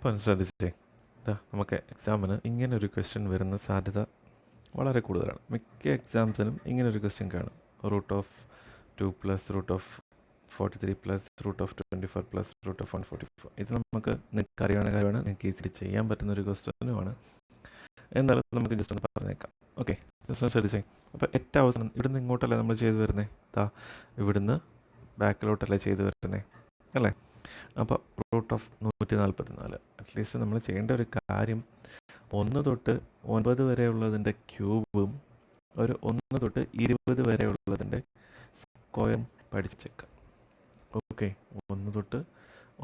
ഇപ്പം ശ്രദ്ധിച്ചേ, നമുക്ക് എക്സാമിന് ഇങ്ങനൊരു ക്വസ്റ്റ്യൻ വരുന്ന സാധ്യത വളരെ കൂടുതലാണ്. മിക്ക എക്സാംസിനും ഇങ്ങനൊരു ക്വസ്റ്റ്യൻ കാണും. Root of 2 plus root of 43 plus root of 24 plus root of 144. ഇത് നിങ്ങൾക്ക് അറിയാവുന്ന കാര്യമാണ്, നിങ്ങൾക്ക് ഈസിലി ചെയ്യാൻ പറ്റുന്ന ഒരു ക്വസ്റ്റ്യനുമാണ്. എന്നാലും നമുക്ക് ജസ്റ്റ് ഒന്ന് പറഞ്ഞേക്കാം. ഓക്കെ, ജസ്റ്റ് ഒന്ന് ശ്രദ്ധിച്ചേ. അപ്പോൾ ഏറ്റവും അവസാനം ഇവിടുന്ന് ഇങ്ങോട്ടല്ലേ നമ്മൾ ചെയ്തു വരുന്നത്, ഇവിടുന്ന് ബാക്കിലോട്ടല്ലേ ചെയ്തു വരുന്നത് അല്ലേ? അപ്പോൾ റൂട്ട് ഓഫ് 144. അറ്റ്ലീസ്റ്റ് നമ്മൾ ചെയ്യേണ്ട ഒരു കാര്യം 1 തൊട്ട് 9 വരെയുള്ളതിൻ്റെ ക്യൂബും ഒരു 1 തൊട്ട് 20 വരെയുള്ളതിൻ്റെ സ്ക്വയറും പഠിച്ചേക്കാം. ഓക്കെ, 1 തൊട്ട്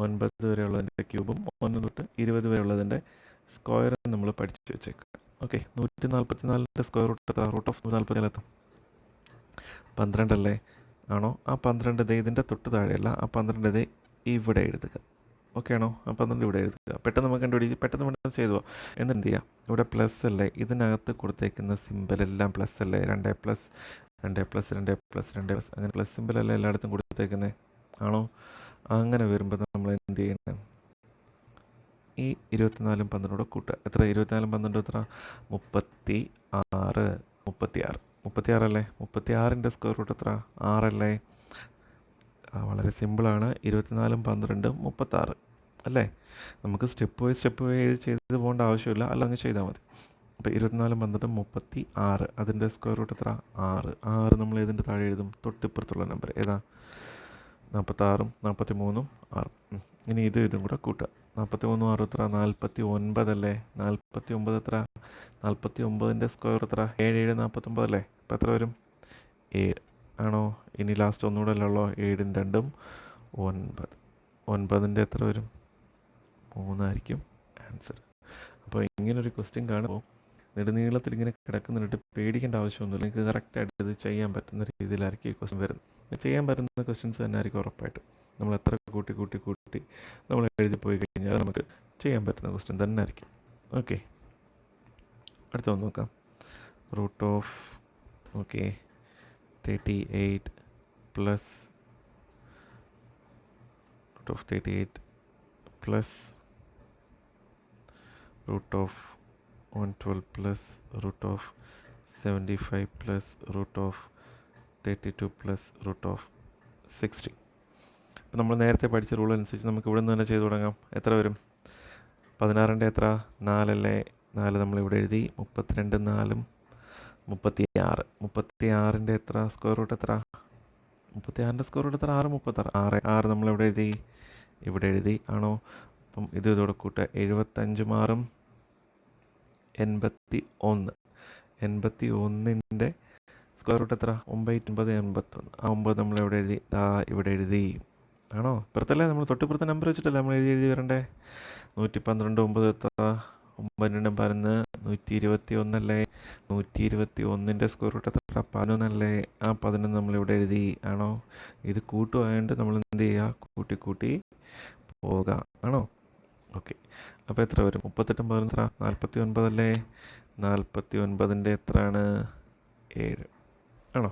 9 വരെയുള്ളതിൻ്റെ ക്യൂബും 1 തൊട്ട് 20 വരെയുള്ളതിൻ്റെ സ്ക്വയറും നമ്മൾ പഠിച്ചു വെച്ചേക്കാം. ഓക്കെ, 144ൻ്റെ സ്ക്വയർ റൂട്ട് എത്ര? റൂട്ട് ഓഫ് 144 12 അല്ലേ? ആണോ? ആ 12 ഇതിൻ്റെ തൊട്ട് താഴെയല്ല, ആ 12 ഇവിടെ എഴുതുക. ഓക്കെ ആണോ? ആ 12 ഇവിടെ എഴുതുക. പെട്ടെന്ന് നമുക്ക് കണ്ടുപിടിക്കുക, പെട്ടെന്ന് ചെയ്തു. എന്നിട്ട് ചെയ്യുക, ഇവിടെ പ്ലസ് അല്ലേ, ഇതിനകത്ത് കൊടുത്തേക്കുന്ന സിമ്പലെല്ലാം പ്ലസ് അല്ലേ? 2 പ്ലസ് 2 പ്ലസ് 2 പ്ലസ് 2 പ്ലസ് അങ്ങനെ പ്ലസ് സിമ്പലല്ലേ എല്ലായിടത്തും കൊടുത്തേക്കുന്നത് ആണോ? അങ്ങനെ വരുമ്പോൾ നമ്മൾ എന്ത് ചെയ്യണം? ഈ 24 12 കൂട്ടുക. എത്ര? 24 12 എത്ര? 36. 36 അല്ലേ? 36ൻ്റെ സ്ക്വയർ റൂട്ട് എത്ര? 6 അല്ലേ? വളരെ സിമ്പിളാണ്. 24 12 36 അല്ലേ? നമുക്ക് സ്റ്റെപ്പ് വൈസ് ചെയ്ത് പോകേണ്ട ആവശ്യമില്ല, അല്ലെങ്കിൽ ചെയ്താൽ മതി. അപ്പോൾ 24 12 36, അതിൻ്റെ സ്ക്വയർ റൂട്ട് എത്ര? 6 നമ്മൾ ഇതിൻ്റെ താഴെ എഴുതും, തൊട്ടിപ്പുറത്തുള്ള നമ്പർ ഏതാ? 46ഉം 43ഉം 6. ഇനി ഇതും കൂടെ കൂട്ടുക. 43 6 എത്ര? 49 അല്ലേ? 49 എത്ര? 49ൻ്റെ സ്ക്വയർ എത്ര? 7 7 49 അല്ലേ? അപ്പോൾ എത്ര വരും? 7 ആണോ? ഇനി ലാസ്റ്റ് ഒന്നുകൂടെ അല്ലേ ഉള്ളൂ? 7ഉം 2ഉം 9. 9ൻ്റെ എത്ര വരും? 3 ആയിരിക്കും ആൻസർ. അപ്പോൾ ഇങ്ങനൊരു ക്വസ്റ്റ്യൻ കാണുമ്പോൾ നെടുനീളത്തിൽ ഇങ്ങനെ കിടക്കുന്നിട്ട് പേടിക്കേണ്ട ആവശ്യമൊന്നുമില്ല. നിങ്ങൾക്ക് കറക്റ്റായിട്ട് ഇത് ചെയ്യാൻ പറ്റുന്ന രീതിയിലായിരിക്കും ഈ ക്വസ്റ്റ്യൻ വരുന്നത്. ചെയ്യാൻ പറ്റുന്ന ക്വസ്റ്റ്യൻസ് തന്നെ ആയിരിക്കും ഉറപ്പായിട്ട്. നമ്മൾ എത്ര കൂട്ടി നമ്മൾ എഴുതി പോയി കഴിഞ്ഞാൽ നമുക്ക് ചെയ്യാൻ പറ്റുന്ന ക്വസ്റ്റ്യൻ തന്നെ ആയിരിക്കും. ഓക്കെ, അടുത്ത ഒന്ന് നോക്കാം. Root of 38 plus root of 38 plus root of 112 plus root of 75 plus root of 32 plus root of 60. അപ്പോൾ നമ്മൾ നേരത്തെ പഠിച്ച റൂൾ അനുസരിച്ച് നമുക്ക് ഇവിടെ നിന്ന് തന്നെ ചെയ്തു തുടങ്ങാം. എത്ര വരും? 16ൻ്റെ എത്ര? 4 അല്ലേ? 4 നമ്മളിവിടെ എഴുതി. 32 4ഉം 36. 36ൻ്റെ എത്ര? സ്ക്വയർ റൂട്ട് എത്ര? 36ൻ്റെ സ്ക്വയർ റൂട്ട് എത്ര? 6 36. 6 നമ്മളിവിടെ എഴുതി, ഇവിടെ എഴുതി ആണോ? അപ്പം ഇതോടെ കൂട്ടുക. 75 6ഉം 81. 81ൻ്റെ സ്ക്വയർ റൂട്ട് എത്ര? 9 9 81. ആ 9 നമ്മൾ എവിടെ എഴുതി? ഇവിടെ എഴുതി ആണോ? ഇപ്പുറത്തല്ലേ, നമ്മൾ തൊട്ടിപ്പുറത്തെ നമ്പർ വെച്ചിട്ടല്ലേ നമ്മൾ എഴുതി വരണ്ടേ? 112 9 എത്ര? 9 11 121 അല്ലേ? 121ൻ്റെ സ്ക്വയർ റൂട്ട് എത്ര? 11 അല്ലേ? ആ 11 നമ്മൾ ഇവിടെ എഴുതി ആണോ? ഇത് കൂട്ടുമായതുകൊണ്ട് നമ്മൾ എന്ത് ചെയ്യുക? കൂട്ടി പോവുക ആണോ? ഓക്കെ, അപ്പോൾ എത്ര വരും? 38 11 എത്ര? 49 അല്ലേ? 49ൻ്റെ എത്രയാണ്? 7 ആണോ?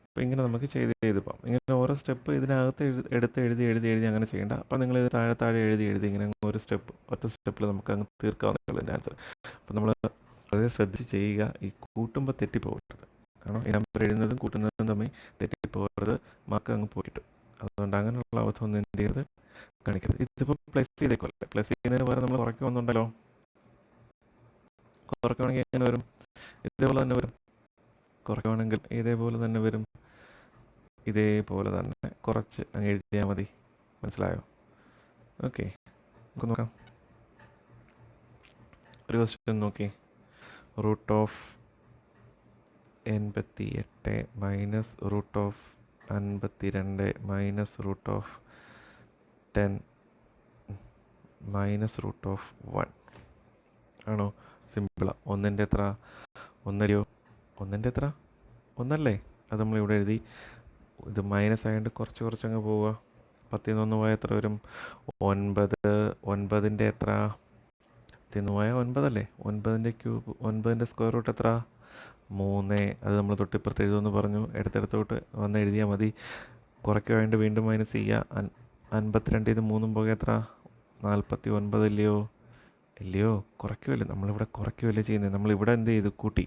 അപ്പോൾ ഇങ്ങനെ നമുക്ക് ചെയ്ത് പോകാം. ഇങ്ങനെ ഓരോ സ്റ്റെപ്പ് ഇതിനകത്ത് എടുത്ത് എഴുതി അങ്ങനെ ചെയ്യേണ്ട. അപ്പോൾ നിങ്ങൾ ഇത് താഴെ എഴുതി ഇങ്ങനെ ഒരു ഒറ്റ സ്റ്റെപ്പിൽ നമുക്ക് അങ്ങ് തീർക്കാവുന്നതിൻ്റെ ആൻസർ. അപ്പോൾ നമ്മൾ വളരെ ശ്രദ്ധിച്ച് ചെയ്യുക. ഈ കൂട്ടുമ്പോൾ തെറ്റിപ്പോകരുത് ആണോ? ഈ നമ്പർ എഴുതുന്നതും കൂട്ടുന്നതും തമ്മിൽ തെറ്റിപ്പോകരുത്, മാർക്ക് അങ്ങ് പോയിട്ട്. അതുകൊണ്ട് അങ്ങനെയുള്ള അബദ്ധമൊന്നും എന്ത് ചെയ്യരുത്, കാണിക്കരുത്. ഇതിപ്പോൾ പ്ലസ് ചെയ്തേക്കല്ലേ, പ്ലസ് ചെയ്യുന്നതിന് പകരം നമ്മൾ കുറയ്ക്കുമെന്നുണ്ടല്ലോ. കുറയ്ക്കുകയാണെങ്കിൽ എങ്ങനെ വരും? ഇതേപോലെ തന്നെ വരും. കുറയ്ക്കുകയാണെങ്കിൽ ഇതേപോലെ തന്നെ വരും. ഇതേപോലെ തന്നെ കുറച്ച് അങ്ങ് എഴുതിയാൽ മതി. മനസ്സിലായോ? ഓക്കെ, നമുക്ക് നോക്കാം. ഒരു ക്വസ്റ്റ്യൻ നോക്കി. Root of 88 minus root of 52 minus root of 10 minus root of 1 ആണോ? സിമ്പിളാണ്. 1ൻ്റെ എത്ര? 1ൻ്റെ എത്ര? 1 അത് നമ്മളിവിടെ എഴുതി. ഇത് മൈനസ് ആയതുകൊണ്ട് കുറച്ചങ്ങ് പോവുക. 10 1 പോയാൽ എത്ര വരും? 9. 9ൻ്റെ എത്ര? 10 പോയാൽ 9 അല്ലേ? 9ൻ്റെ ക്യൂബ് 9ൻ്റെ സ്ക്വയർ റൂട്ട് എത്ര? 3. അത് നമ്മൾ തൊട്ടിപ്പുറത്ത് എഴുതുമെന്ന് പറഞ്ഞു. എടുത്തെടുത്തോട്ട് വന്ന് എഴുതിയാൽ മതി. കുറയ്ക്കുക വേണ്ടി വീണ്ടും മൈനസ് ചെയ്യുക. 52 ഇത് 3 പോകെ എത്ര? 49 ഇല്ലയോ? ഇല്ലയോ? കുറയ്ക്കുമല്ലേ, നമ്മളിവിടെ കുറയ്ക്കുമല്ലേ ചെയ്യുന്നത്. നമ്മളിവിടെ എന്ത് ചെയ്തു? കൂട്ടി.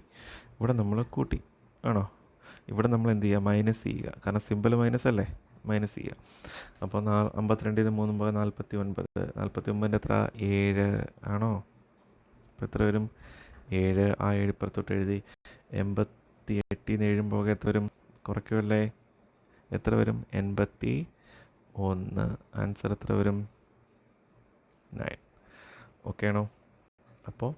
ഇവിടെ നമ്മൾ കൂട്ടി ആണോ? ഇവിടെ നമ്മൾ എന്ത് ചെയ്യുക? മൈനസ് ചെയ്യുക. കാരണം സിമ്പിൾ മൈനസ് അല്ലേ, മൈനസ് ചെയ്യുക. അപ്പോൾ 52 3 49. 49 എത്ര? 7 ആണോ? അപ്പോൾ എത്ര വരും? 7. ആ 7 ഇപ്പുറത്തോട്ട് എഴുതി. 88 7 പോകെ എത്ര വരും? കുറയ്ക്കുമല്ലേ, എത്ര വരും? 81. ആൻസർ എത്ര വരും? 9. ഓക്കെ ആണോ? അപ്പോൾ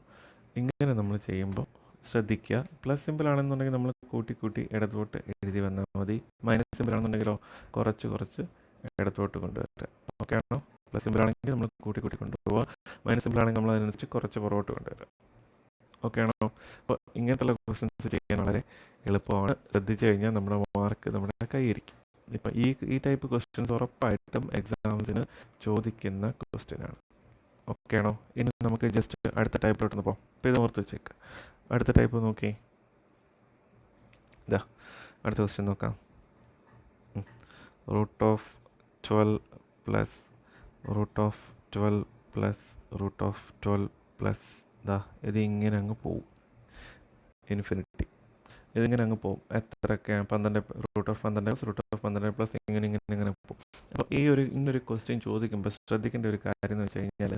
ഇങ്ങനെ നമ്മൾ ചെയ്യുമ്പോൾ ശ്രദ്ധിക്കുക. പ്ലസ് സിമ്പിൾ ആണെന്നുണ്ടെങ്കിൽ നമ്മൾ കൂട്ടി ഇടത്തോട്ട് എഴുതി വന്നാൽ മതി. മൈനസ് സിമ്പിൾ ആണെന്നുണ്ടെങ്കിലോ കുറച്ച് ഇടത്തോട്ട് കൊണ്ടുവരാം. ഓക്കെ ആണോ? പ്ലസ് സിമ്പിൾ ആണെങ്കിൽ നമ്മൾ കൂട്ടി കൊണ്ടുപോവുക. മൈനസ് സിമ്പിൾ ആണെങ്കിൽ നമ്മൾ അതിനനുസരിച്ച് കുറച്ച് പുറകോട്ട് കൊണ്ടുവരാം. ഓക്കെ ആണോ? അപ്പോൾ ഇങ്ങനത്തുള്ള ക്വസ്റ്റ്യൻസ് ചെയ്യാൻ വളരെ എളുപ്പമാണ്. ശ്രദ്ധിച്ചു കഴിഞ്ഞാൽ നമ്മുടെ മാർക്ക് നമ്മുടെ കയ്യിരിക്കും. ഇപ്പം ഈ ടൈപ്പ് ക്വസ്റ്റ്യൻസ് ഉറപ്പായിട്ടും എക്സാംസിന് ചോദിക്കുന്ന ക്വസ്റ്റ്യനാണ്. ഓക്കെ ആണോ? ഇനി നമുക്ക് ജസ്റ്റ് അടുത്ത ടൈപ്പിലോട്ടൊന്ന് പോകാം. അപ്പോൾ ഇത് ഓർത്ത് വെച്ചേക്ക്. അടുത്ത ടൈപ്പ് നോക്കി, ഇതാ അടുത്ത ക്വസ്റ്റ്യൻ നോക്കാം. Root of 12 plus root of 12 plus root of 12 plus ഇതാ ഇതിങ്ങനെ അങ്ങ് പോവും, ഇൻഫിനിറ്റി. ഇതിങ്ങനെ അങ്ങ് പോകും. എത്രയൊക്കെയാണ്? 12 root of 12 root of 12 plus ഇങ്ങനെ പോകും. അപ്പോൾ ഇന്നൊരു ക്വസ്റ്റ്യൻ ചോദിക്കുമ്പോൾ ശ്രദ്ധിക്കേണ്ട ഒരു കാര്യം എന്ന് വെച്ച് കഴിഞ്ഞാൽ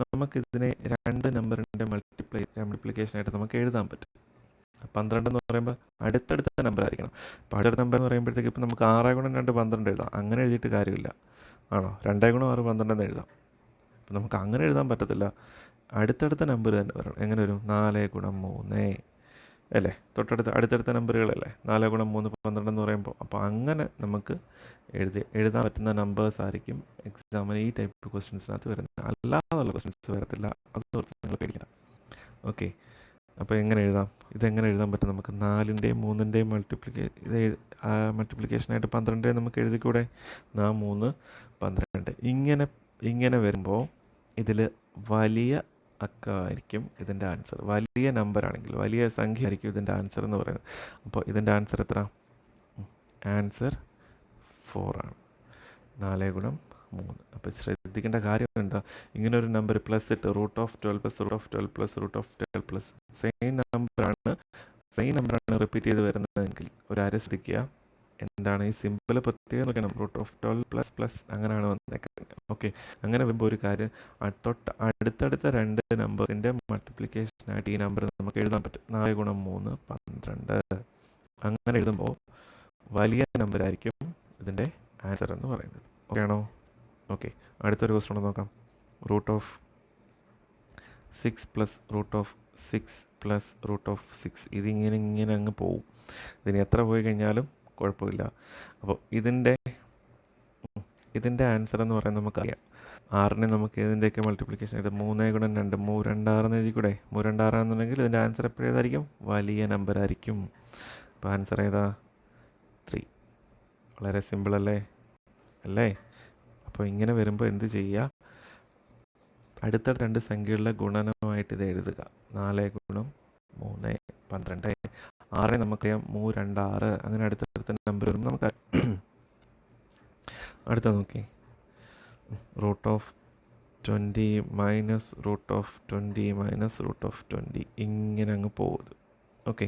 നമുക്കിതിനെ 2 നമ്പറിൻ്റെ മൾട്ടിപ്ലിക്കേഷനായിട്ട് നമുക്ക് എഴുതാൻ പറ്റും. 12 എന്ന് പറയുമ്പോൾ അടുത്തടുത്ത നമ്പർ ആയിരിക്കണം. അപ്പോൾ അടുത്ത നമ്പർ എന്ന് പറയുമ്പോഴത്തേക്ക് ഇപ്പോൾ നമുക്ക് 6 ഗുണം 2 12 എഴുതാം. അങ്ങനെ എഴുതിയിട്ട് കാര്യമില്ല ആണോ? 2 ഗുണം 6 12 എന്ന് എഴുതാം. അപ്പോൾ നമുക്ക് അങ്ങനെ എഴുതാൻ പറ്റത്തില്ല. അടുത്തടുത്ത നമ്പർ തന്നെ വരണം. എങ്ങനെ വരും? 4 ഗുണം 3 അല്ലേ? അടുത്തടുത്ത നമ്പറുകളല്ലേ? 4 ഗുണം 3 12 എന്ന് പറയുമ്പോൾ. അപ്പോൾ അങ്ങനെ നമുക്ക് എഴുതാൻ പറ്റുന്ന നമ്പേഴ്സ് ആയിരിക്കും എക്സാമിന് ഈ ടൈപ്പ് ക്വസ്റ്റ്യൻസിനകത്ത് വരുന്നത്. അല്ലാതുള്ള ക്വസ്റ്റ്യൻസ് വരത്തില്ല. അത് ഓർത്ത് നിങ്ങൾ പേടിക്കണം. ഓക്കെ, അപ്പോൾ എങ്ങനെ എഴുതാം? ഇതെങ്ങനെ എഴുതാൻ പറ്റും? നമുക്ക് 4ൻ്റെയും 3ൻ്റെയും മൾട്ടിപ്ലിക്കേഷനായിട്ട് 12 നമുക്ക് എഴുതിക്കൂടെ? 3 12. ഇങ്ങനെ വരുമ്പോൾ ഇതിൽ വലിയ അക്കമായിരിക്കും ഇതിൻ്റെ ആൻസർ. വലിയ നമ്പർ ആണെങ്കിൽ, വലിയ സംഖ്യ ആയിരിക്കും ഇതിൻ്റെ ആൻസർ എന്ന് പറയുന്നത്. അപ്പോൾ ഇതിൻ്റെ ആൻസർ എത്ര? ആൻസർ 4 ആണ്. 4 ഗുണം 3. അപ്പോൾ ശ്രദ്ധിക്കേണ്ട കാര്യം എന്താ? ഇങ്ങനെ ഒരു നമ്പർ പ്ലസ് ഇട്ട് root of 12 plus root of 12 plus root of 12 plus same നമ്പറാണ് റിപ്പീറ്റ് ചെയ്ത് വരുന്നതെങ്കിൽ ഒരു കാര്യം ശ്രദ്ധിക്കുക. എന്താണ് ഈ സിമ്പിൾ പ്രത്യേകം നോക്കണം. റൂട്ട് ഓഫ് 12 പ്ലസ് പ്ലസ് അങ്ങനെയാണ് വന്നേക്കുന്നത്. ഓക്കെ, അങ്ങനെ വരുമ്പോൾ ഒരു കാര്യം, അടുത്തടുത്ത 2 നമ്പറിൻ്റെ മൾട്ടിപ്ലിക്കേഷനായിട്ട് ഈ നമ്പർ നമുക്ക് എഴുതാൻ പറ്റും. 4 ഗുണം 3 12. അങ്ങനെ എഴുതുമ്പോൾ വലിയ നമ്പറായിരിക്കും ഇതിൻ്റെ ആൻസർ എന്ന് പറയുന്നത്. ഓക്കെ ആണോ? ഓക്കെ, അടുത്തൊരു ക്വസ്റ്റ്യൻ നോക്കാം. Root of 6 plus root of 6 plus root of 6 ഇതിങ്ങനെ അങ്ങ് പോവും. ഇതിന് എത്ര പോയി കഴിഞ്ഞാലും കുഴപ്പമില്ല. അപ്പോൾ ഇതിൻ്റെ ആൻസർ എന്ന് പറയുന്നത് നമുക്കറിയാം. 6നെ നമുക്ക് ഇതിൻ്റെയൊക്കെ മൾട്ടിപ്ലിക്കേഷൻ ആയിട്ട് 3 ഗുണം 2 3 2 6 എന്ന് എഴുതിക്കൂടെ? 3 2 6 എന്നുണ്ടെങ്കിൽ ഇതിൻ്റെ ആൻസർ എപ്പോഴും ഏതായിരിക്കും? വലിയ നമ്പർ ആയിരിക്കും. അപ്പോൾ ആൻസർ ഏതാ? 3. വളരെ സിമ്പിൾ അല്ലേ? അപ്പോൾ ഇങ്ങനെ വരുമ്പോൾ എന്ത് ചെയ്യുക? അടുത്ത 2 സംഖ്യകളുടെ ഗുണനമായിട്ട് ഇത് എഴുതുക. 4 ഗുണം 3 12. 6 നമുക്കറിയാം 3 2 6. അങ്ങനെ അടുത്തടുത്ത നമ്പർ വരുമ്പോൾ നമുക്ക് അടുത്ത നോക്കി. Root of 20 minus root of 20 minus root of 20 ഇങ്ങനെ അങ്ങ് പോകുന്നത്. ഓക്കെ,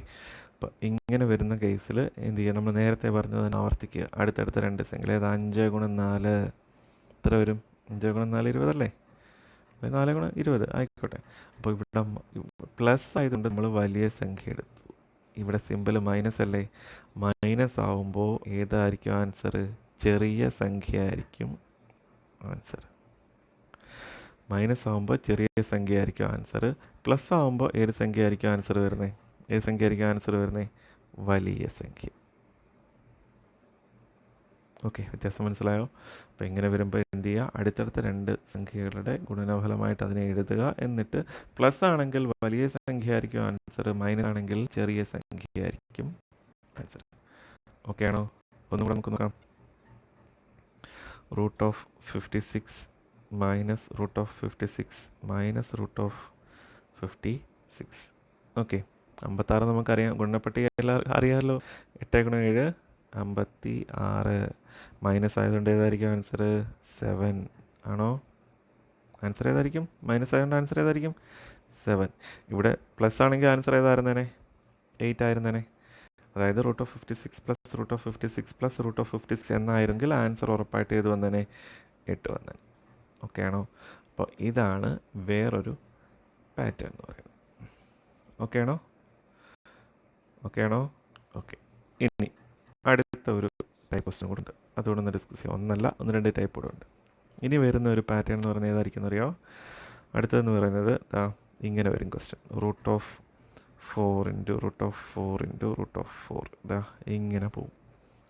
അപ്പോൾ ഇങ്ങനെ വരുന്ന കേസിൽ എന്ത് ചെയ്യുക? നമ്മൾ നേരത്തെ പറഞ്ഞത് ആവർത്തിക്കുക. അടുത്തടുത്ത 2 സംഖ്യ. ഏത്? 5 ഗുണം 4 എത്ര വരും? 5 ഗുണം 4 20 അല്ലേ? 4 ഗുണം 20 ആയിക്കോട്ടെ. അപ്പോൾ ഇവിടെ പ്ലസ് ആയതുകൊണ്ട് നമ്മൾ വലിയ സംഖ്യ എടുത്തു. ഇവിടെ സിമ്പിൾ മൈനസ് അല്ലേ? മൈനസ് ആവുമ്പോൾ ഏതായിരിക്കും ആൻസർ? ചെറിയ സംഖ്യ ആയിരിക്കും ആൻസർ. മൈനസ് ആവുമ്പോൾ ചെറിയ സംഖ്യ ആയിരിക്കും ആൻസർ. പ്ലസ് ആവുമ്പോൾ ഏത് സംഖ്യ ആയിരിക്കും ആൻസർ വരുന്നത്? വലിയ സംഖ്യ. ഓക്കെ, വ്യത്യാസം മനസ്സിലായോ? അപ്പോൾ ഇങ്ങനെ വരുമ്പോൾ എന്ത് ചെയ്യുക? അടുത്തടുത്ത 2 സംഖ്യകളുടെ ഗുണനഫലമായിട്ട് അതിനെ എഴുതുക. എന്നിട്ട് പ്ലസ് ആണെങ്കിൽ വലിയ സംഖ്യ ആയിരിക്കും ആൻസർ, മൈനസ് ആണെങ്കിൽ ചെറിയ സംഖ്യ ആയിരിക്കും ആൻസർ. ഓക്കെ ആണോ? ഒന്നുകൂടെ നമുക്ക് നോക്കാം. Root of 56 minus root of 56 minus root of 56. Okay, 56 നമുക്കറിയാം. ഗുണനപ്പട്ടിക എല്ലാവർക്കും അറിയാമല്ലോ. 8 ഗുണം 7 56. മൈനസ് ആയതുകൊണ്ട് ഏതായിരിക്കും ആൻസർ? 7 ആണോ? ആൻസർ ഏതായിരിക്കും? മൈനസ് ആയതുകൊണ്ട് ആൻസർ ഏതായിരിക്കും? 7. ഇവിടെ പ്ലസ് ആണെങ്കിൽ ആൻസർ ഏതായിരുന്നേനെ? 8 ആയിരുന്നേനെ. അതായത് √56 എന്നായിരുന്നെങ്കിൽ ആൻസർ ഉറപ്പായിട്ട് ഏത് വന്നേനെ? 8 വന്നേനെ. ഓക്കെ ആണോ? അപ്പോൾ ഇതാണ് വേറൊരു പാറ്റേൺ എന്ന് പറയുന്നത്. ഓക്കെ ആണോ? ഓക്കെ. ഇനി അടുത്ത ഒരു ടൈപ്പ് ക്വസ്റ്റ്യൻ കൂടെ ഉണ്ട്. അതുകൂടെ ഒന്ന് ഡിസ്കസ് ചെയ്യാം. ഒന്നല്ല, 2 ടൈപ്പ് കൂടെ ഉണ്ട്. ഇനി വരുന്ന ഒരു പാറ്റേൺ എന്ന് പറയുന്നത് ഏതായിരിക്കും അറിയോ? അടുത്തതെന്ന് പറയുന്നത് ഇങ്ങനെ വരും ക്വസ്റ്റ്യൻ. √4 ഇതാ ഇങ്ങനെ പോവും.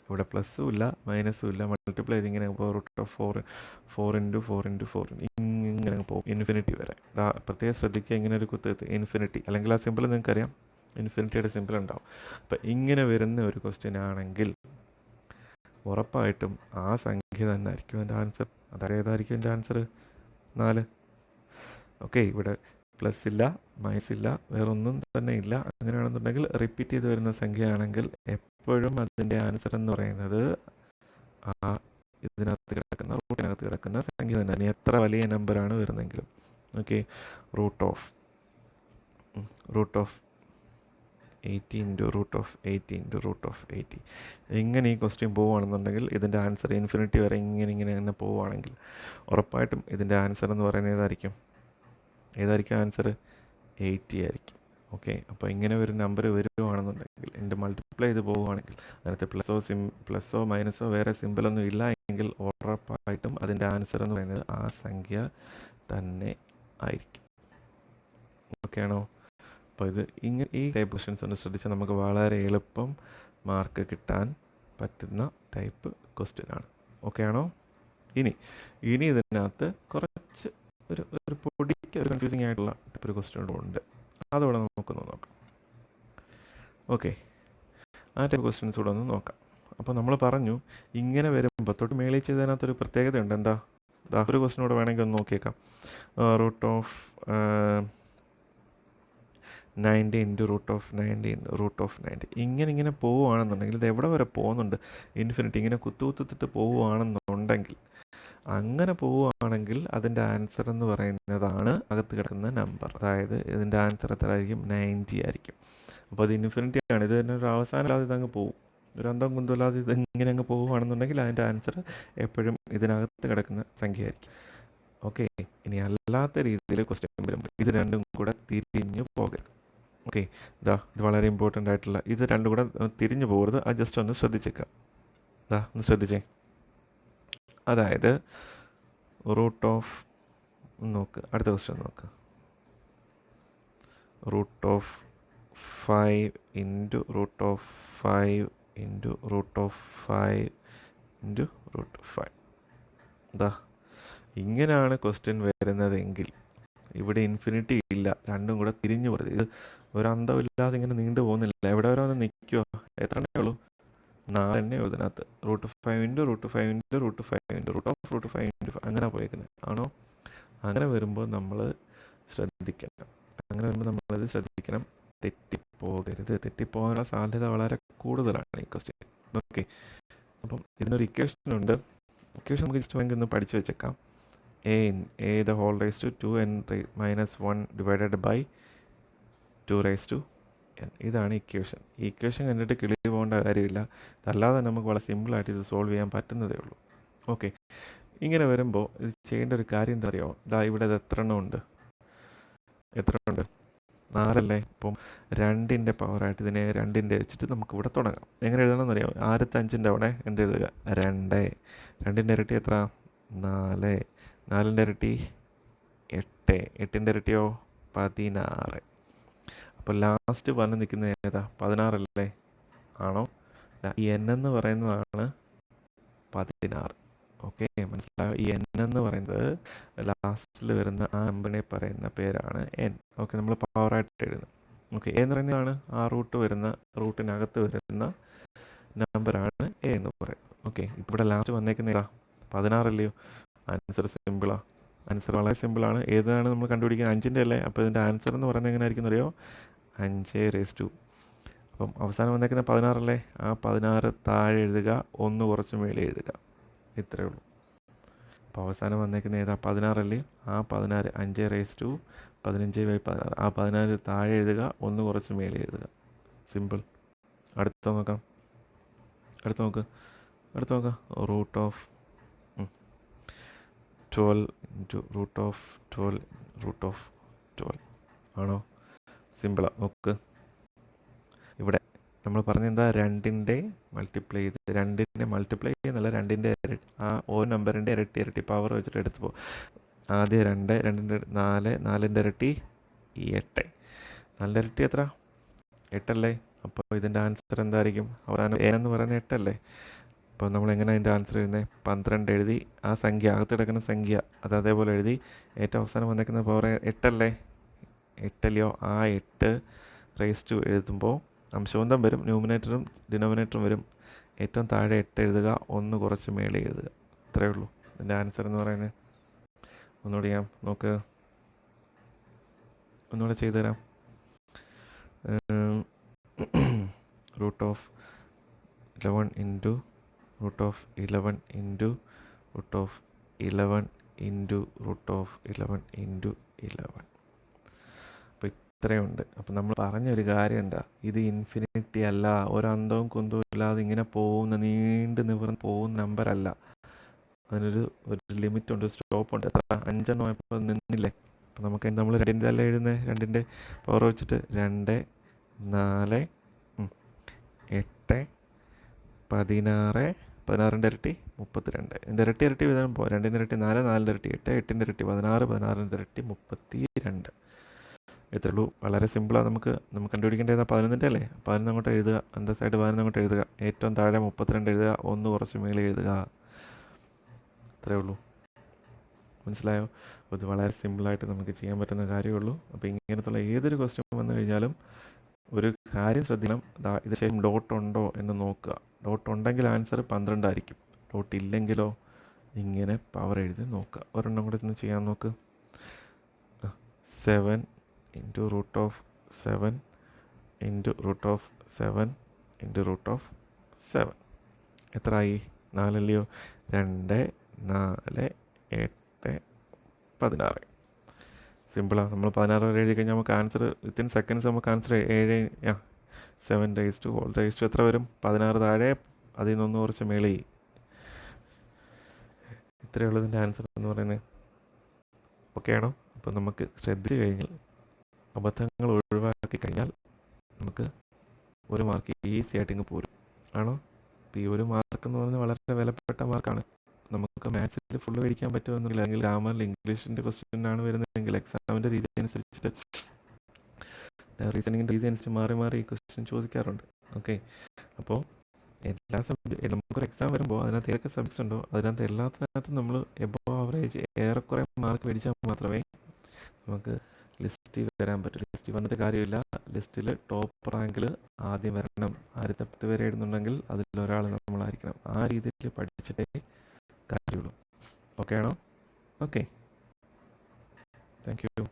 ഇവിടെ പ്ലസ്സും ഇല്ല മൈനസും ഇല്ല, മൾട്ടിപ്ലൈ ചെയ്തിങ്ങനെ പോകും. √4 ഇങ്ങനെ പോകും ഇൻഫിനിറ്റി വരെ. പ്രത്യേകം ശ്രദ്ധിക്കുക, ഇങ്ങനെ ഒരു കുത്ത് ഇൻഫിനിറ്റി, അല്ലെങ്കിൽ ആ സിമ്പിൾ നിങ്ങൾക്കറിയാം, ഇൻഫിനിറ്റിയുടെ സിമ്പിൾ ഉണ്ടാവും. അപ്പം ഇങ്ങനെ വരുന്ന ഒരു ക്വസ്റ്റ്യൻ ആണെങ്കിൽ ഉറപ്പായിട്ടും ആ സംഖ്യ തന്നെ ആയിരിക്കും എൻ്റെ ആൻസർ. അതായത് ഏതായിരിക്കും എൻ്റെ ആൻസർ? 4. ഓക്കെ, ഇവിടെ പ്ലസ് ഇല്ല, മൈനസ് ഇല്ല, വേറൊന്നും തന്നെ ഇല്ല. അങ്ങനെയാണെന്നുണ്ടെങ്കിൽ റിപ്പീറ്റ് ചെയ്ത് വരുന്ന സംഖ്യയാണെങ്കിൽ എപ്പോഴും അതിൻ്റെ ആൻസർ എന്ന് പറയുന്നത് ആ ഇതിനകത്ത് കിടക്കുന്ന റൂട്ടിനകത്ത് കിടക്കുന്ന സംഖ്യ തന്നെ. ഇനി എത്ര വലിയ നമ്പറാണ് വരുന്നെങ്കിലും. ഓക്കെ, റൂട്ട് ഓഫ് 80 ഇൻറ്റു √80 ഇങ്ങനെ ഈ ക്വസ്റ്റ്യൻ പോവുകയാണെന്നുണ്ടെങ്കിൽ ഇതിൻ്റെ ആൻസർ ഇൻഫിനിറ്റി വരെ ഇങ്ങനെ പോവുകയാണെങ്കിൽ ഉറപ്പായിട്ടും ഇതിൻ്റെ ആൻസർ എന്ന് പറയുന്നത് ഏതായിരിക്കും ആൻസർ? 80 ആയിരിക്കും. ഓക്കെ, അപ്പോൾ ഇങ്ങനെ ഒരു നമ്പർ വരുവാണെന്നുണ്ടെങ്കിൽ എൻ്റെ മൾട്ടിപ്ലൈ ചെയ്ത് പോവുകയാണെങ്കിൽ അതിനകത്ത് പ്ലസ്സോ മൈനസോ വേറെ സിമ്പിളൊന്നും ഇല്ല എങ്കിൽ ഉറപ്പായിട്ടും അതിൻ്റെ ആൻസർ എന്ന് പറയുന്നത് ആ സംഖ്യ തന്നെ ആയിരിക്കും. ഓക്കെ ആണോ? അപ്പോൾ ഈ ടൈപ്പ് ക്വസ്റ്റ്യൻസ് ഒന്ന് ശ്രദ്ധിച്ചാൽ നമുക്ക് വളരെ എളുപ്പം മാർക്ക് കിട്ടാൻ പറ്റുന്ന ടൈപ്പ് ക്വസ്റ്റ്യൻ ആണ്. ഓക്കെ ആണോ? ഇനി ഇതിനകത്ത് കുറച്ച് ഒരു പൊടിക്ക് ഒരു കൺഫ്യൂസിങ് ആയിട്ടുള്ള ഒരു ക്വസ്റ്റ്യൻ ഉണ്ട്. അതോടെ നമുക്കൊന്ന് നോക്കാം. ഓക്കെ, ആ ടൈപ്പ് ക്വസ്റ്റ്യൻസ് കൂടെ ഒന്ന് നോക്കാം. അപ്പോൾ നമ്മൾ പറഞ്ഞു ഇങ്ങനെ വരുമ്പോൾ തൊട്ട് മേളിൽ ചെയ്തതിനകത്തൊരു പ്രത്യേകതയുണ്ട്. എന്താ? ഒരു ക്വസ്റ്റ്യൻ കൂടെ വേണമെങ്കിൽ ഒന്ന് നോക്കിയേക്കാം. √90 ഇൻറ്റു √90 ഇങ്ങനെ പോവുകയാണെന്നുണ്ടെങ്കിൽ ഇത് എവിടെ വരെ പോകുന്നുണ്ട്? ഇൻഫിനിറ്റി ഇങ്ങനെ കുത്തിട്ട് പോവുകയാണെന്നുണ്ടെങ്കിൽ, അങ്ങനെ പോവുകയാണെങ്കിൽ അതിൻ്റെ ആൻസർ എന്ന് പറയുന്നതാണ് അകത്ത് കിടക്കുന്ന നമ്പർ. അതായത് ഇതിൻ്റെ ആൻസർ എത്ര ആയിരിക്കും? 90 ആയിരിക്കും. അപ്പോൾ അത് ഇൻഫിനിറ്റി ആണ്. ഇത് തന്നെ ഒരു അവസാനമില്ലാതെ ഇതങ്ങ് പോകും. ഒരു അന്തം കുന്തമില്ലാതെ ഇത് ഇങ്ങനെ അങ്ങ് പോവുകയാണെന്നുണ്ടെങ്കിൽ അതിൻ്റെ ആൻസർ എപ്പോഴും ഇതിനകത്ത് കിടക്കുന്ന സംഖ്യ ആയിരിക്കും. ഓക്കെ, ഇനി അല്ലാത്ത രീതിയിൽ ക്വസ്റ്റ്യൻ വരുമ്പോൾ ഇത് രണ്ടും കൂടെ തിരിഞ്ഞു പോകരുത്. ഓക്കെ, ഇത് വളരെ ഇമ്പോർട്ടൻ്റ് ആയിട്ടുള്ള ഇത് രണ്ടും കൂടെ തിരിഞ്ഞു പോകരുത്. അത് ജസ്റ്റ് ഒന്ന് ശ്രദ്ധിച്ചേക്കാം. ഒന്ന് ശ്രദ്ധിച്ചേ. അതായത് നോക്ക്, അടുത്ത ക്വസ്റ്റ്യൻ നോക്ക്. √5 ഇൻറ്റു √5 ഇൻറ്റു √5 ഇങ്ങനെയാണ് ക്വസ്റ്റ്യൻ വരുന്നതെങ്കിൽ ഇവിടെ ഇൻഫിനിറ്റി ഇല്ല, രണ്ടും കൂടെ തിരിഞ്ഞു പോകരുത്. ഇത് ഒരു അന്തമില്ലാതെ ഇങ്ങനെ നീണ്ടു പോകുന്നില്ല. എവിടെ വരെ ഒന്ന് നിൽക്കുമോ? എത്ര എണ്ണേ ഉള്ളൂ? 4 എണ്ണയോ ഇതിനകത്ത്. √5 ഇൻറ്റു √5 അങ്ങനെ പോയേക്കുന്നത് ആണോ? അങ്ങനെ വരുമ്പോൾ നമ്മൾ ശ്രദ്ധിക്കണം. തെറ്റിപ്പോകരുത്. തെറ്റിപ്പോകാനുള്ള സാധ്യത വളരെ കൂടുതലാണ് ഈ ക്വസ്റ്റ്യൻ. ഓക്കെ, അപ്പം ഇതിനൊരു ഇക്വേഷൻ ഉണ്ട്. ഇക്വേഷൻ നമുക്ക് ഇഷ്ടമെങ്കിൽ ഒന്ന് പഠിച്ചു വെച്ചേക്കാം. a the whole raised to 2n minus 1 divided by 2 raised to n. ഇതാണ് ഇക്വേഷൻ. ഈ ഇക്വേഷൻ കണ്ടിട്ട് കിളി പോകേണ്ട കാര്യമില്ല. അതല്ലാതെ നമുക്ക് വളരെ സിമ്പിളായിട്ട് ഇത് സോൾവ് ചെയ്യാൻ പറ്റുന്നതേ ഉള്ളൂ. ഓക്കെ, ഇങ്ങനെ വരുമ്പോൾ ഇത് ചെയ്യേണ്ട ഒരു കാര്യം എന്താ അറിയാമോ? ഇവിടെ ഇത് എത്ര എണ്ണം ഉണ്ട്? 4 അല്ലേ? അപ്പം 2ൻ്റെ പവറായിട്ട് ഇതിനെ 2ൻ്റെ വെച്ചിട്ട് നമുക്കിവിടെ തുടങ്ങാം. എങ്ങനെ എഴുതണമെന്ന് അറിയാമോ? ആദ്യത്തെ 5ൻ്റെ അവിടെ എന്ത് എഴുതുക? 2. 2ൻ്റെ ഇരട്ടി എത്ര? 4. 4ൻ്റെ ഇരട്ടി 8. 8ൻ്റെ ഇരട്ടിയോ? 16. അപ്പോൾ ലാസ്റ്റ് വന്ന് നിൽക്കുന്നത് ഏതാ? 16 അല്ലേ? ആണോ? ഈ n എന്ന് പറയുന്നതാണ് 16. ഓക്കെ, മനസ്സിലായോ? ഈ n എന്ന് പറയുന്നത് ലാസ്റ്റിൽ വരുന്ന ആ നമ്പറിനെ പറയുന്ന പേരാണ് n. ഓക്കെ, നമ്മൾ പവറായിട്ട് എഴുതുന്നത്. ഓക്കെ, എന്ന് പറയുന്നതാണ് ആ റൂട്ടിനകത്ത് വരുന്ന നമ്പറാണ് എ എന്ന് പറയുന്നത്. ഓക്കെ, ഇവിടെ ലാസ്റ്റ് വന്നേക്കുന്ന ഏതാ? 16 അല്ലയോ? ആൻസർ സിമ്പിളാണ്. ആൻസർ വളരെ സിമ്പിളാണ്. ഏതാണ് നമ്മൾ കണ്ടുപിടിക്കുന്നത്? 5ൻ്റെ അല്ലേ? അപ്പോൾ ഇതിൻ്റെ ആൻസർ എന്ന് പറയുന്നത് എങ്ങനെ ആയിരിക്കും അറിയോ? 5 അപ്പം അവസാനം വന്നേക്കുന്ന 16 അല്ലേ? ആ 16 താഴെ എഴുതുക, 1 കുറച്ച് മേലെ എഴുതുക. ഇത്രയേ ഉള്ളൂ. അപ്പോൾ അവസാനം വന്നേക്കുന്ന ഏതാ? 16 ആ 16 5/15/16 ആ 16 താഴെ എഴുതുക, 1 കുറച്ച് മേലെ എഴുതുക. സിമ്പിൾ. അടുത്ത നോക്കാം. അടുത്ത നോക്ക്. Root of 12 into root of 12 ആണോ? സിമ്പിളാണ്. നോക്ക്, ഇവിടെ നമ്മൾ പറഞ്ഞെന്താ? 2ൻ്റെ മൾട്ടിപ്ലൈ ചെയ്ത് 2ൻ്റെ മൾട്ടിപ്ലൈ ചെയ്യുന്നല്ല, 2ൻ്റെ ഇരട്ടി, ആ ഓരോ നമ്പറിൻ്റെ ഇരട്ടി പവർ വെച്ചിട്ട് എടുത്ത് പോകും. ആദ്യം 2, 2ൻ്റെ 4, 4ൻ്റെ ഇരട്ടി 8. 4ൻ്റെ ഇരട്ടി എത്ര? 8 അല്ലേ? അപ്പോൾ ഇതിൻ്റെ ആൻസർ എന്തായിരിക്കും? അവസാനം എന്ന് പറയുന്നത് 8 അല്ലേ? അപ്പോൾ നമ്മൾ എങ്ങനെ അതിൻ്റെ ആൻസർ എഴുതുന്നത്? 12 എഴുതി, ആ സംഖ്യ അകത്ത് കിടക്കുന്ന സംഖ്യ അത് അതേപോലെ എഴുതി, ഏറ്റവും അവസാനം വന്നേക്കുന്ന പവർ 8 അല്ലേ? 8 അല്ലയോ? ആ 8 റേസ് ടു എഴുതുമ്പോൾ അംശബന്ധം വരും, ന്യൂമിനേറ്ററും ഡിനോമിനേറ്ററും വരും. ഏറ്റവും താഴെ 8 എഴുതുക, 1 കുറച്ച് മേലെ എഴുതുക. ഇത്രയേ ഉള്ളൂ ഇതിൻ്റെ ആൻസർ എന്ന് പറയുന്നത്. ഒന്നുകൂടി ഞാൻ നോക്ക്, ഒന്നുകൂടെ ചെയ്തു തരാം. Root of 11 into root of 11 into root of 11 into root of 11 into 11. അപ്പോൾ ഇത്രയുണ്ട്. അപ്പോൾ നമ്മൾ പറഞ്ഞൊരു കാര്യം എന്താ? ഇത് ഇൻഫിനിറ്റി അല്ല, ഒരന്തവും കുന്തവും ഇല്ലാതെ ഇങ്ങനെ പോകുന്ന നീണ്ട് നിവർന്ന് പോകുന്ന നമ്പറല്ല. അതിനൊരു ലിമിറ്റ് ഉണ്ട്, സ്റ്റോപ്പ് ഉണ്ട്. എത്ര? 5 ആയപ്പോൾ നിന്നില്ലേ? അപ്പോൾ നമുക്ക് നമ്മൾ 2ൻ്റെ അല്ല എഴുതുന്നത്, 2ൻ്റെ പവർ വെച്ചിട്ട് 2, 4, 8, 16, 16ൻ്റെ ഇരട്ടി 32. ഇതിൻ്റെ ഇരട്ടി വിധാനം പോകാം. 2ൻ്റെ ഇരട്ടി 4, 4ൻ്റെ ഇരട്ടി 8, 8ൻ്റെ ഇരട്ടി 16, 16ൻ്റെ ഇരട്ടി 32. ഇത്രേ ഉള്ളൂ. വളരെ സിമ്പിളാണ്. നമുക്ക് കണ്ടുപിടിക്കേണ്ടത് 11ൻ്റെ അല്ലേ? 11 അങ്ങോട്ട് എഴുതുക, അൻ്റെ സൈഡ് 11 അങ്ങോട്ട് എഴുതുക, ഏറ്റവും താഴെ 32 എഴുതുക, 1 കുറച്ച് മേലെ എഴുതുക. ഇത്രേ ഉള്ളൂ. മനസ്സിലായോ? അപ്പോൾ ഇത് വളരെ സിമ്പിളായിട്ട് നമുക്ക് ചെയ്യാൻ പറ്റുന്ന കാര്യമേ ഉള്ളൂ. അപ്പോൾ ഇങ്ങനത്തുള്ള ഏതൊരു ക്വസ്റ്റ്യൻ വന്നു കഴിഞ്ഞാലും ഒരു കാര്യം ശ്രദ്ധിക്കണം. ഇത് ശരിക്കും ഡോട്ട് ഉണ്ടോ എന്ന് നോക്കുക. ഡോട്ട് ഉണ്ടെങ്കിൽ ആൻസർ 12 ആയിരിക്കും. ഡോട്ട് ഇല്ലെങ്കിലോ ഇങ്ങനെ പവർ എഴുതി നോക്കുക. ഒരെണ്ണം കൂടെ ഒന്ന് ചെയ്യാൻ നോക്ക്. 7 into root of 7 into root of 7 into root of 7 എത്രയായി? 4 അല്ലയോ? 2, 4, 8, 16. സിമ്പിളാണ്. നമ്മൾ 16 വരെ എഴുതി കഴിഞ്ഞാൽ നമുക്ക് ആൻസർ വിത്തിൻ സെക്കൻഡ്സ് നമുക്ക് answer 7 raise to whole raise to എത്ര വരും? 16 താഴെ, അതിൽ നിന്നൊന്ന് കുറച്ച് മേളി. ഇത്രയേ ഉള്ളൂ ഇതിൻ്റെ ആൻസർ എന്ന് പറയുന്നത്. ഓക്കെ ആണോ? അപ്പോൾ നമുക്ക് ശ്രദ്ധിച്ചു കഴിഞ്ഞാൽ, അബദ്ധങ്ങൾ ഒഴിവാക്കി കഴിഞ്ഞാൽ നമുക്ക് 1 മാർക്ക് ഈസി ആയിട്ട് ഇങ്ങ് പോരും. ആണോ? അപ്പോൾ ഈ 1 മാർക്ക് എന്ന് പറഞ്ഞാൽ വളരെ വിലപ്പെട്ട മാർക്കാണ്. നമുക്ക് മാത്സിൽ ഫുള്ള് മേടിക്കാൻ പറ്റുമെന്നില്ല. അല്ലെങ്കിൽ ഗ്രാമറിൽ ഇംഗ്ലീഷിൻ്റെ ക്വസ്റ്റ്യൻ ആണ് വരുന്നതെങ്കിൽ എക്സാമിൻ്റെ രീതി അനുസരിച്ചിട്ട്, റീസണിങ്ങിൻ്റെ രീതി അനുസരിച്ച് മാറി ഈ ക്വസ്റ്റ്യൻ ചോദിക്കാറുണ്ട്. ഓക്കെ, അപ്പോൾ എല്ലാ നമുക്കൊരു എക്സാം വരുമ്പോൾ അതിനകത്ത് ഏതൊക്കെ സബ്ജക്ട്സ് ഉണ്ടോ അതിനകത്ത് എല്ലാത്തിനകത്തും നമ്മൾ എബോവ് ആവറേജ് ഏറെക്കുറെ മാർക്ക് മേടിച്ചാൽ മാത്രമേ നമുക്ക് ലിസ്റ്റിൽ വരാൻ പറ്റും. ലിസ്റ്റിൽ വന്നിട്ട് കാര്യമില്ല. ലിസ്റ്റിൽ ടോപ്പ് റാങ്കിൽ ആദ്യം വരണം. 1010 വരെ ഇടുന്നുണ്ടെങ്കിൽ അതിലൊരാൾ നമ്മളായിരിക്കണം. ആ രീതിയിൽ പഠിച്ചിട്ടേ കാര്യമുള്ളൂ. ഓക്കെ ആണോ? Okay, thank you.